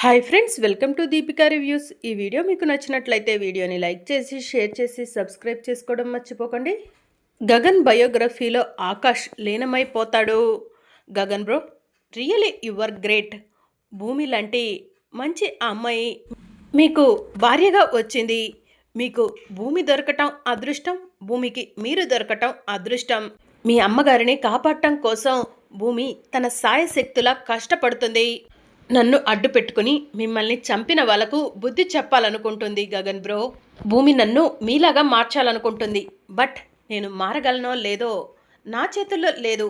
Hi friends, welcome to Deepika reviews. ఈ video మీకు నచ్చినట్లయితే వీడియోని లైక్ చేసి షేర్ చేసి సబ్స్క్రైబ్ చేసుకోవడం మర్చిపోకండి. గగన్ బయోగ్రఫీలో ఆకాష్ లీనమైపోతాడు. Gagan bro, really your great. భూమి లాంటి మంచి అమ్మాయి మీకు భార్యగా వచ్చింది. మీకు భూమి దొరకటం అదృష్టం, భూమికి మీరు దొరకటం అదృష్టం. మీ అమ్మగారిని కాపాడటం కోసం భూమి తన సాయశక్తులా కష్టపడుతుంది. నన్ను అడ్డు పెట్టుకుని మిమ్మల్ని చంపిన వాళ్ళకు బుద్ధి చెప్పాలనుకుంటుంది గగన్ బ్రో. భూమి నన్ను మీలాగా మార్చాలనుకుంటుంది. బట్ నేను మారగలనో లేదో నా చేతుల్లో లేదు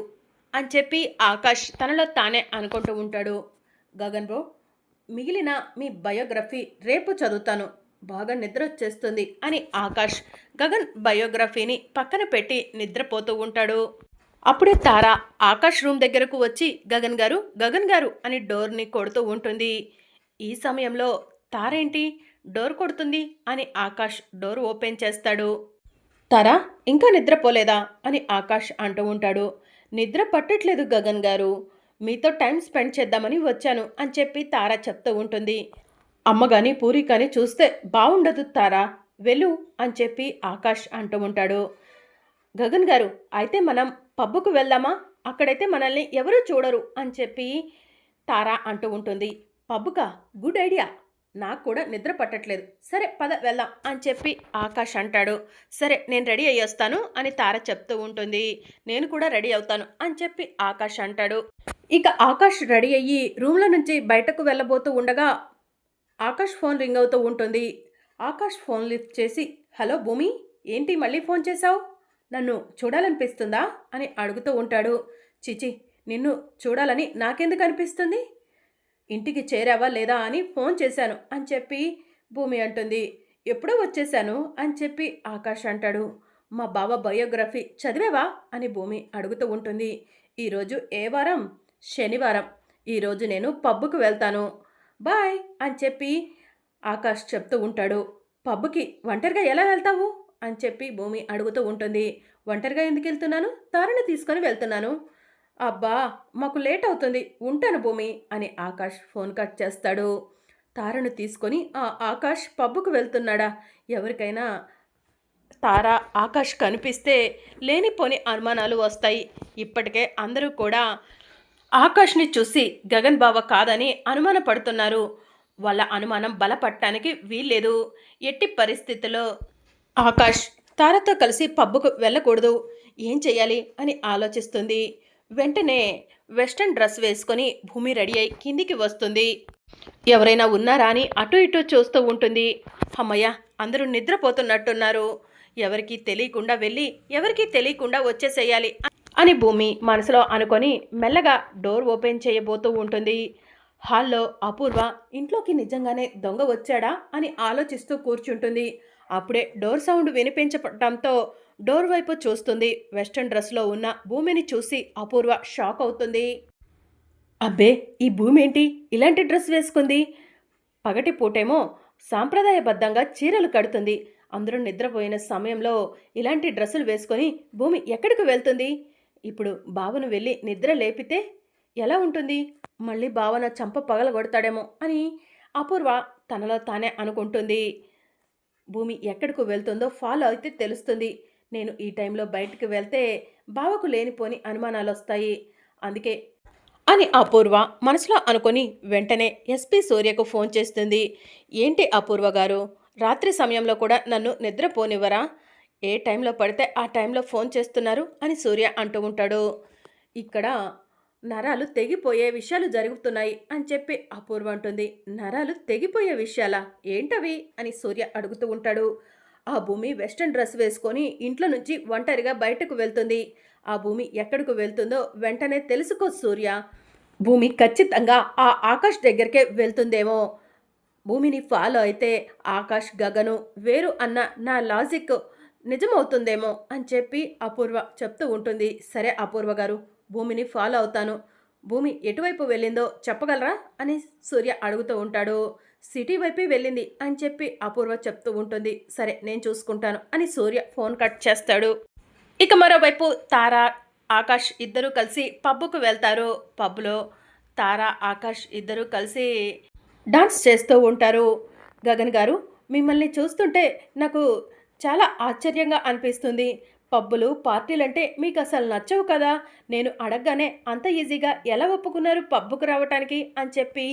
అని చెప్పి ఆకాష్ తనలో తానే అనుకుంటూ ఉంటాడు. గగన్ బ్రో, మిగిలిన మీ బయోగ్రఫీ రేపు చదువుతాను, బాగా నిద్ర వచ్చేస్తుంది అని ఆకాష్ గగన్ బయోగ్రఫీని పక్కన పెట్టి నిద్రపోతూ ఉంటాడు. అప్పుడే తార ఆకాష్ రూమ్ దగ్గరకు వచ్చి గగన్ గారు అని డోర్ని కొడుతూ ఉంటుంది. ఈ సమయంలో తారేంటి డోర్ కొడుతుంది అని ఆకాష్ డోర్ ఓపెన్ చేస్తాడు. తార, ఇంకా నిద్రపోలేదా అని ఆకాష్ అంటూ ఉంటాడు. నిద్ర పట్టట్లేదు గగన్ గారు, మీతో టైం స్పెండ్ చేద్దామని వచ్చాను అని చెప్పి తార చెప్తూ ఉంటుంది. అమ్మ కానీ పూరి కానీ చూస్తే బాగుండదు తారా, వెళ్ళు అని చెప్పి ఆకాష్ అంటూ ఉంటాడు. గగన్ గారు, అయితే మనం పబ్బుకు వెళ్దామా, అక్కడైతే మనల్ని ఎవరూ చూడరు అని చెప్పి తారా అంటూ ఉంటుంది. పబ్బుకా, గుడ్ ఐడియా, నాకు కూడా నిద్ర పట్టట్లేదు, సరే పద వెళ్దాం అని చెప్పి ఆకాష్ అంటాడు. సరే నేను రెడీ అయ్యేస్తాను అని తార చెప్తూ ఉంటుంది. నేను కూడా రెడీ అవుతాను అని చెప్పి ఆకాష్ అంటాడు. ఇక ఆకాష్ రెడీ అయ్యి రూమ్లో నుంచి బయటకు వెళ్ళబోతూ ఉండగా ఆకాష్ ఫోన్ రింగ్ అవుతూ ఉంటుంది. ఆకాష్ ఫోన్ లిఫ్ట్ చేసి, హలో భూమి, ఏంటి మళ్ళీ ఫోన్ చేశావు, నన్ను చూడాలనిపిస్తుందా అని అడుగుతూ ఉంటాడు. చిచి, నిన్ను చూడాలని నాకెందుకు అనిపిస్తుంది, ఇంటికి చేరావా లేదా అని ఫోన్ చేశాను అని చెప్పి భూమి అంటుంది. ఎప్పుడో వచ్చేశాను అని చెప్పి ఆకాష్ అంటాడు. మా బావ బయోగ్రఫీ చదివావా అని భూమి అడుగుతూ ఉంటుంది. ఈరోజు ఏ వారం, శనివారం, ఈరోజు నేను పబ్బుకు వెళ్తాను, బాయ్ అని చెప్పి ఆకాష్ చెప్తూ ఉంటాడు. పబ్బుకి ఒంటరిగా ఎలా వెళ్తావు అని చెప్పి భూమి అడుగుతూ ఉంటుంది. ఒంటరిగా ఎందుకు వెళ్తున్నాను, తారని తీసుకొని వెళ్తున్నాను. అబ్బా, మాకు లేట్ అవుతుంది, ఉంటాను భూమి అని ఆకాష్ ఫోన్ కట్ చేస్తాడు. తారను తీసుకొని ఆకాష్ పబ్బుకు వెళ్తున్నాడా? ఎవరికైనా తార ఆకాష్ కనిపిస్తే లేనిపోని అనుమానాలు వస్తాయి. ఇప్పటికే అందరూ కూడా ఆకాష్ని చూసి గగన్ బావ కాదని అనుమానపడుతున్నారు. వాళ్ళ అనుమానం బలపడటానికి వీల్లేదు. ఎట్టి పరిస్థితుల్లో ఆకాష్ తారతో కలిసి పబ్బుకు వెళ్ళకూడదు. ఏం చెయ్యాలి అని ఆలోచిస్తుంది. వెంటనే వెస్ట్రన్ డ్రెస్ వేసుకొని భూమి రెడీ అయి కిందికి వస్తుంది. ఎవరైనా ఉన్నారా అని అటు ఇటు చూస్తూ ఉంటుంది. అమ్మయ్య, అందరూ నిద్రపోతున్నట్టున్నారు, ఎవరికీ తెలియకుండా వెళ్ళి ఎవరికీ తెలియకుండా వచ్చేసేయాలి అని భూమి మనసులో అనుకొని మెల్లగా డోర్ ఓపెన్ చేయబోతూ ఉంటుంది. హాల్లో అపూర్వ ఇంట్లోకి నిజంగానే దొంగ వచ్చాడా అని ఆలోచిస్తూ కూర్చుంటుంది. అప్పుడే డోర్ సౌండ్ వినిపించడంతో డోర్ వైపు చూస్తుంది. వెస్ట్రన్ డ్రెస్లో ఉన్న భూమిని చూసి అపూర్వ షాక్ అవుతుంది. అబ్బే, ఈ భూమి ఏంటి ఇలాంటి డ్రెస్ వేసుకుంది, పగటి పూటేమో సాంప్రదాయబద్ధంగా చీరలు కడుతుంది, అందరూ నిద్రపోయిన సమయంలో ఇలాంటి డ్రెస్సులు వేసుకొని భూమి ఎక్కడికి వెళ్తుంది? ఇప్పుడు బావను వెళ్ళి నిద్ర లేపితే ఎలా ఉంటుంది, మళ్ళీ బావన చంప పగలగొడతాడేమో అని అపూర్వ తనలో తానే అనుకుంటుంది. భూమి ఎక్కడికి వెళ్తుందో ఫాలో అయితే తెలుస్తుంది. నేను ఈ టైంలో బయటికి వెళ్తే బావకు లేనిపోని అనుమానాలు వస్తాయి, అందుకే అని అపూర్వ మనసులో అనుకొని వెంటనే ఎస్పీ సూర్యకు ఫోన్ చేస్తుంది. ఏంటి అపూర్వ గారు, రాత్రి సమయంలో కూడా నన్ను నిద్రపోనివ్వరా, ఏ టైంలో పడితే ఆ టైంలో ఫోన్ చేస్తున్నారు అని సూర్య అంటూ ఉంటాడు. ఇక్కడ నరాలు తెగిపోయే విషయాలు జరుగుతున్నాయి అని చెప్పి అపూర్వ అంటుంది. నరాలు తెగిపోయే విషయాలా, ఏంటవి అని సూర్య అడుగుతూ ఉంటాడు. ఆ భూమి వెస్ట్రన్ డ్రెస్ వేసుకొని ఇంట్లో నుంచి ఒంటరిగా బయటకు వెళ్తుంది. ఆ భూమి ఎక్కడికి వెళ్తుందో వెంటనే తెలుసుకో సూర్య. భూమి ఖచ్చితంగా ఆ ఆకాష్ దగ్గరికే వెళ్తుందేమో. భూమిని ఫాలో అయితే ఆకాష్ గగను వేరు అన్న నా లాజిక్ నిజమవుతుందేమో అని చెప్పి అపూర్వ చెప్తూ ఉంటుంది. సరే అపూర్వ గారు, భూమిని ఫాలో అవుతాను, భూమి ఎటువైపు వెళ్ళిందో చెప్పగలరా అని సూర్య అడుగుతూ ఉంటాడు. సిటీ వైపే వెళ్ళింది అని చెప్పి అపూర్వ చెప్తూ ఉంటుంది. సరే నేను చూసుకుంటాను అని సూర్య ఫోన్ కట్ చేస్తాడు. ఇక మరోవైపు తార ఆకాష్ ఇద్దరూ కలిసి పబ్బుకు వెళ్తారు. పబ్లో తార ఆకాష్ ఇద్దరూ కలిసి డాన్స్ చేస్తూ ఉంటారు. గగన్ గారు, మిమ్మల్ని చూస్తుంటే నాకు చాలా ఆశ్చర్యంగా అనిపిస్తుంది. పబ్బులు, పార్టీలంటే మీకసలు నచ్చవు కదా! నేను అడగగానే అంత ఈజీగా ఎలా ఒప్పుకున్నారు పబ్బుకు రావటానికి అని చెప్పి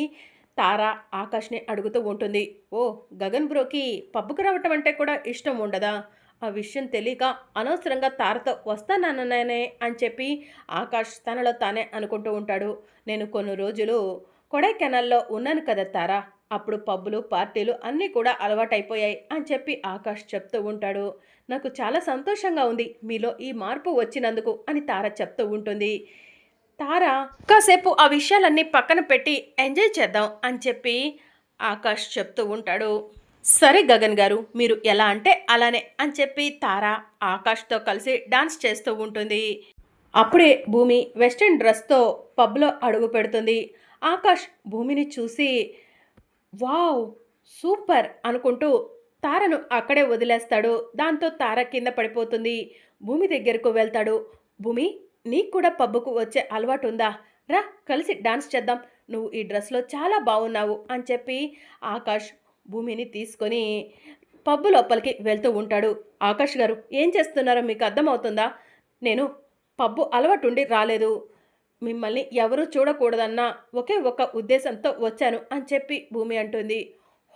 తార ఆకాష్‌ని అడుగుతూ ఉంటుంది. ఓహ్! గగన్ బ్రోకి పబ్బుకు రావటం అంటే కూడా ఇష్టం ఉండదా? ఆ విషయం తెలీక అనవసరంగా తారతో వస్తానన్నానే అని చెప్పి ఆకాష్ తనలో తానే అనుకుంటూ ఉంటాడు. నేను కొన్ని రోజులు కొడైకెనాల్‌లో ఉన్నాను కదా తారా! అప్పుడు పబ్బులు, పార్టీలు అన్నీ కూడా అలవాటైపోయాయి అని చెప్పి ఆకాష్ చెప్తూ ఉంటాడు. నాకు చాలా సంతోషంగా ఉంది మీలో ఈ మార్పు వచ్చినందుకు అని తార చెప్తూ ఉంటుంది. తార కాసేపు ఆ విషయాలన్నీ పక్కన పెట్టి ఎంజాయ్ చేద్దాం అని చెప్పి ఆకాష్ చెప్తూ ఉంటాడు. సరే గగన్ గారు, మీరు ఎలా అంటే అలానే అని చెప్పి తార ఆకాష్‌తో కలిసి డాన్స్ చేస్తూ ఉంటుంది. అప్పుడే భూమి వెస్టర్న్ డ్రెస్‌తో పబ్‌లో అడుగు పెడుతుంది. ఆకాష్ భూమిని చూసి వావ్! సూపర్ అనుకుంటూ తారను అక్కడే వదిలేస్తాడు. దాంతో తార కింద పడిపోతుంది. భూమి దగ్గరకు వెళ్తాడు. భూమి, నీకు కూడా పబ్బుకు వచ్చే అలవాటుందా? రా కలిసి డాన్స్ చేద్దాం. నువ్వు ఈ డ్రెస్‌లో చాలా బావున్నావు అని చెప్పి ఆకాష్ భూమిని తీసుకొని పబ్బు లోపలికి వెళ్తూ ఉంటాడు. ఆకాష్ గారు, ఏం చేస్తున్నారో మీకు అర్థమవుతుందా? నేను పబ్బు అలవాటుండి రాలేదు. మిమ్మల్ని ఎవరూ చూడకూడదన్న ఒకే ఒక ఉద్దేశంతో వచ్చాను అని చెప్పి భూమి అంటుంది.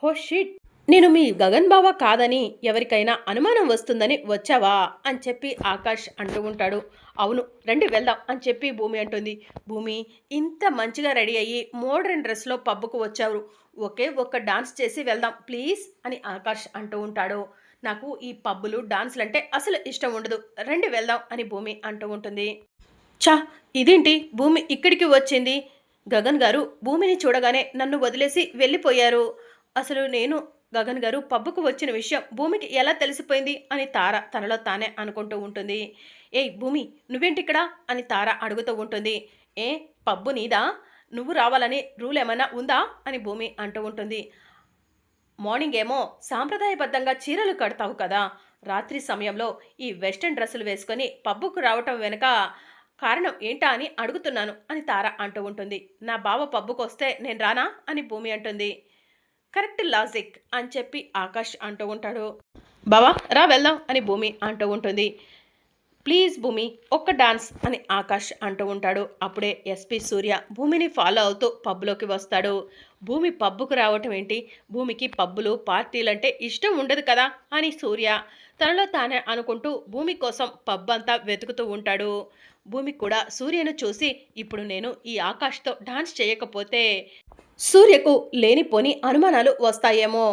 హో షిట్! నేను మీ గగన్ బావ కాదని ఎవరికైనా అనుమానం వస్తుందని వచ్చావా అని చెప్పి ఆకాష్ అంటూ ఉంటాడు. అవును, రండి వెళ్దాం అని చెప్పి భూమి అంటుంది. భూమి, ఇంత మంచిగా రెడీ అయ్యి మోడ్రన్ డ్రెస్లో పబ్బుకు వచ్చారు. ఒకే ఒక్క డాన్స్ చేసి వెళ్దాం ప్లీజ్ అని ఆకాష్ అంటూ ఉంటాడు. నాకు ఈ పబ్బులు డాన్సులు అంటే అసలు ఇష్టం ఉండదు, రండి వెళ్దాం అని భూమి అంటూ ఉంటుంది. ఛ! ఇదేంటి భూమి ఇక్కడికి వచ్చింది? గగన్ గారు భూమిని చూడగానే నన్ను వదిలేసి వెళ్ళిపోయారు. అసలు నేను గగన్ గారు పబ్బుకు వచ్చిన విషయం భూమికి ఎలా తెలిసిపోయింది అని తార తనలో తానే అనుకుంటూ ఉంటుంది. ఏయ్ భూమి, నువ్వేంటిక్కడ అని తార అడుగుతూ ఉంటుంది. ఏ పబ్బు నీదా? నువ్వు రావాలని రూల్ ఏమైనా ఉందా అని భూమి అంటూ ఉంటుంది. మార్నింగ్ ఏమో సాంప్రదాయబద్ధంగా చీరలు కడతావు కదా, రాత్రి సమయంలో ఈ వెస్టర్న్ డ్రెస్సులు వేసుకొని పబ్బుకు రావటం వెనుక కారణం ఏంటా అని అడుగుతున్నాను అని తార అంటూ ఉంటుంది. నా బావ పబ్బుకు వస్తే నేను రానా అని భూమి అంటుంది. కరెక్ట్ లాజిక్ అని చెప్పి ఆకాష్ అంటూ ఉంటాడు. బావా రా వెళ్దాం అని భూమి అంటూ ఉంటుంది. ప్లీజ్ భూమి, ఒక్క డాన్స్ అని ఆకాష్ అంటూ ఉంటాడు. అప్పుడే ఎస్పీ సూర్య భూమిని ఫాలో అవుతూ పబ్బులోకి వస్తాడు. భూమి పబ్బుకు రావటం ఏంటి, భూమికి పబ్బులు పార్టీలంటే ఇష్టం ఉండదు కదా అని సూర్య తనలో తానే అనుకుంటూ భూమి కోసం పబ్ అంతా వెతుకుతూ ఉంటాడు. భూమి కూడా సూర్యను చూసి ఇప్పుడు నేను ఈ ఆకాష్తో డాన్స్ చేయకపోతే సూర్యకు లేనిపోని అనుమానాలు వస్తాయేమో,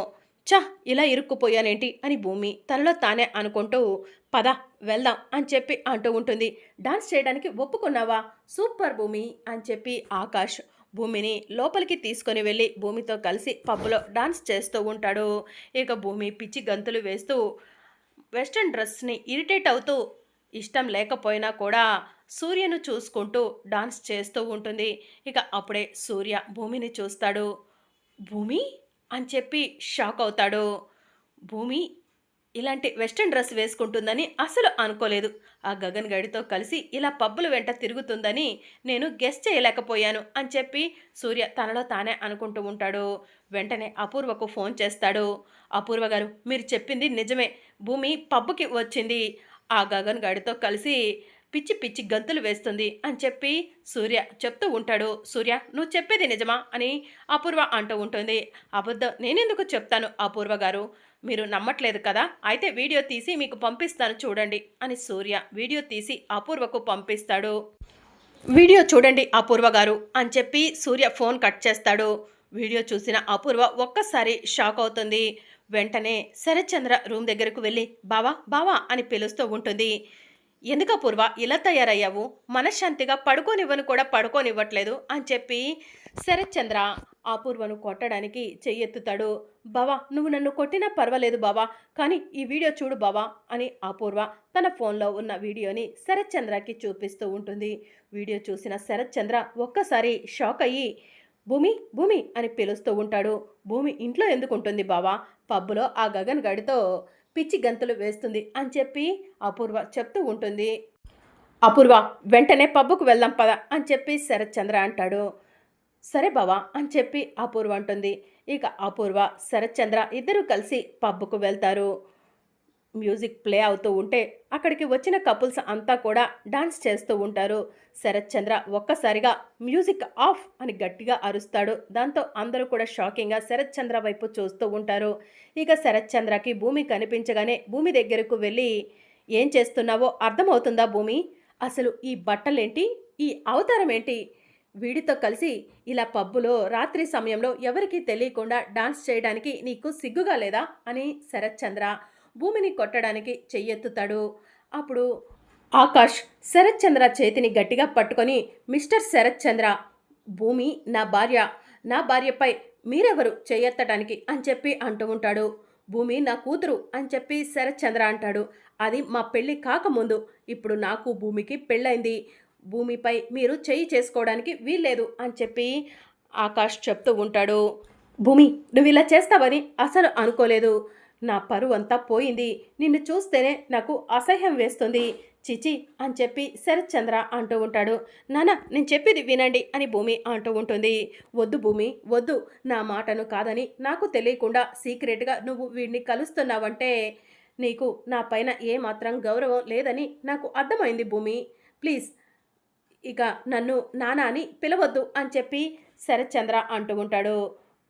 చ ఇలా ఇరుక్కుపోయానేంటి అని భూమి తనలో తానే అనుకుంటూ పద వెళ్దాం అని చెప్పి అంటూ ఉంటుంది. డాన్స్ చేయడానికి ఒప్పుకున్నావా? సూపర్ భూమి అని చెప్పి ఆకాష్ భూమిని లోపలికి తీసుకొని వెళ్ళి భూమితో కలిసి పబ్లో డాన్స్ చేస్తూ ఉంటాడు. ఇక భూమి పిచ్చి గంతులు వేస్తూ వెస్ట్రన్ డ్రెస్ని ఇరిటేట్ అవుతూ ఇష్టం లేకపోయినా కూడా సూర్యను చూసుకుంటూ డాన్స్ చేస్తూ ఉంటుంది. ఇక అప్పుడే సూర్య భూమిని చూస్తాడు. భూమి అని చెప్పి షాక్ అవుతాడు. భూమి ఇలాంటి వెస్ట్రన్ డ్రెస్ వేసుకుంటుందని అసలు అనుకోలేదు. ఆ గగన్ గడితో కలిసి ఇలా పబ్బుల వెంట తిరుగుతుందని నేను గెస్ చేయలేకపోయాను అని చెప్పి సూర్య తనలో తానే అనుకుంటూ ఉంటాడు. వెంటనే అపూర్వకు ఫోన్ చేస్తాడు. అపూర్వ గారు, మీరు చెప్పింది నిజమే, భూమి పబ్బుకి వచ్చింది, ఆ గగన్ గడితో కలిసి పిచ్చి పిచ్చి గంతులు వేస్తుంది అని చెప్పి సూర్య చెప్తూ ఉంటాడు. సూర్య, నువ్వు చెప్పేది నిజమా అని అపూర్వ అంటూ ఉంటుంది. అబద్ధం నేనెందుకు చెప్తాను అపూర్వ గారు, మీరు నమ్మట్లేదు కదా, అయితే వీడియో తీసి మీకు పంపిస్తాను చూడండి అని సూర్య వీడియో తీసి అపూర్వకు పంపిస్తాడు. వీడియో చూడండి అపూర్వ గారు అని చెప్పి సూర్య ఫోన్ కట్ చేస్తాడు. వీడియో చూసిన అపూర్వ ఒక్కసారి షాక్ అవుతుంది. వెంటనే శరత్చంద్ర రూమ్ దగ్గరకు వెళ్ళి బావా బావా అని పిలుస్తూ ఉంటుంది. ఎందుకు అపూర్వ ఇలా తయారయ్యావు, మనశ్శాంతిగా పడుకోనివ్వను కూడా పడుకోనివ్వట్లేదు అని చెప్పి శరత్చంద్ర అపూర్వను కొట్టడానికి చెయ్యెత్తుతాడు. బావా నువ్వు నన్ను కొట్టినా పర్వాలేదు బావా, కానీ ఈ వీడియో చూడు బావా అని అపూర్వ తన ఫోన్లో ఉన్న వీడియోని శరత్చంద్రకి చూపిస్తూ ఉంటుంది. వీడియో చూసిన శరత్చంద్ర ఒక్కసారి షాక్ అయ్యి భూమి భూమి అని పిలుస్తూ ఉంటాడు. భూమి ఇంట్లో ఎందుకు ఉంటుంది బావా, పబ్బులో ఆ గగన్ గడితో పిచ్చి గంతులు వేస్తుంది అని చెప్పి అపూర్వ చెప్తూ ఉంటుంది. అపూర్వ, వెంటనే పబ్బుకు వెళ్దాం పద అని చెప్పి శరత్చంద్ర అంటాడు. సరే బావా అని చెప్పి అపూర్వ అంటుంది. ఇక అపూర్వ, శరత్చంద్ర ఇద్దరూ కలిసి పబ్‌కు వెళ్తారు. మ్యూజిక్ ప్లే అవుతూ ఉంటే అక్కడికి వచ్చిన కపుల్స్ అంతా కూడా డాన్స్ చేస్తూ ఉంటారు. శరత్చంద్ర ఒక్కసారిగా మ్యూజిక్ ఆఫ్ అని గట్టిగా అరుస్తాడు. దాంతో అందరూ కూడా షాకింగ్‌గా శరత్చంద్ర వైపు చూస్తూ ఉంటారు. ఇక శరత్చంద్రకి భూమి కనిపించగానే భూమి దగ్గరకు వెళ్ళి, "ఏం చేస్తున్నావో అర్థమవుతుందా భూమి? అసలు ఈ బట్టలేంటి? ఈ అవతారం ఏంటి? వీడితో కలిసి ఇలా పబ్బులో రాత్రి సమయంలో ఎవరికీ తెలియకుండా డాన్స్ చేయడానికి నీకు సిగ్గుగా లేదా?" అని శరత్చంద్ర భూమిని కొట్టడానికి చెయ్యెత్తుతాడు. అప్పుడు ఆకాష్ శరత్చంద్ర చేతిని గట్టిగా పట్టుకొని, "మిస్టర్ శరత్చంద్ర, భూమి నా భార్య. నా భార్యపై మీరెవరు చెయ్యెత్తడానికి" అని చెప్పి అంటూ ఉంటాడు. "భూమి నా కూతురు" అని చెప్పి శరత్చంద్ర అంటాడు. "అది మా పెళ్లి కాకముందు. ఇప్పుడు నాకు భూమికి పెళ్ళైంది. భూమిపై మీరు చెయ్యి చేసుకోవడానికి వీల్లేదు" అని చెప్పి ఆకాష్ చెప్తూ ఉంటాడు. "భూమి, నువ్విలా చేస్తావని అసలు అనుకోలేదు. నా పరువంతా పోయింది. నిన్ను చూస్తేనే నాకు అసహ్యం వేస్తుంది. ఛీ! అని చెప్పి శరత్చంద్ర అంటూ ఉంటాడు. నాన్న, నేను చెప్పేది వినండి అని భూమి అంటూ ఉంటుంది. "వద్దు భూమి, వద్దు. నా మాటను కాదని నాకు తెలియకుండా సీక్రెట్‌గా నువ్వు వీడిని కలుస్తున్నావంటే నీకు నా పైన ఏమాత్రం గౌరవం లేదని నాకు అర్థమైంది భూమి. ప్లీజ్ ఇక నన్ను నాన్న అని పిలవద్దు" అని చెప్పి శరత్చంద్ర అంటూ ఉంటాడు.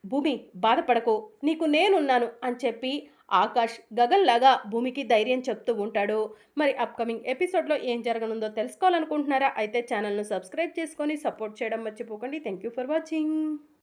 "భూమి, బాధపడకు. నీకు నేనున్నాను" అని చెప్పి ఆకాష్ గగన్‌లాగా భూమికి ధైర్యం చెప్తూ ఉంటాడు. మరి అప్‌కమింగ్ ఎపిసోడ్‌లో ఏం జరగనుందో తెలుసుకోవాలనుకుంటున్నారా? అయితే ఛానల్‌ను సబ్స్క్రైబ్ చేసుకొని సపోర్ట్ చేయడం మర్చిపోకండి. Thank you for watching.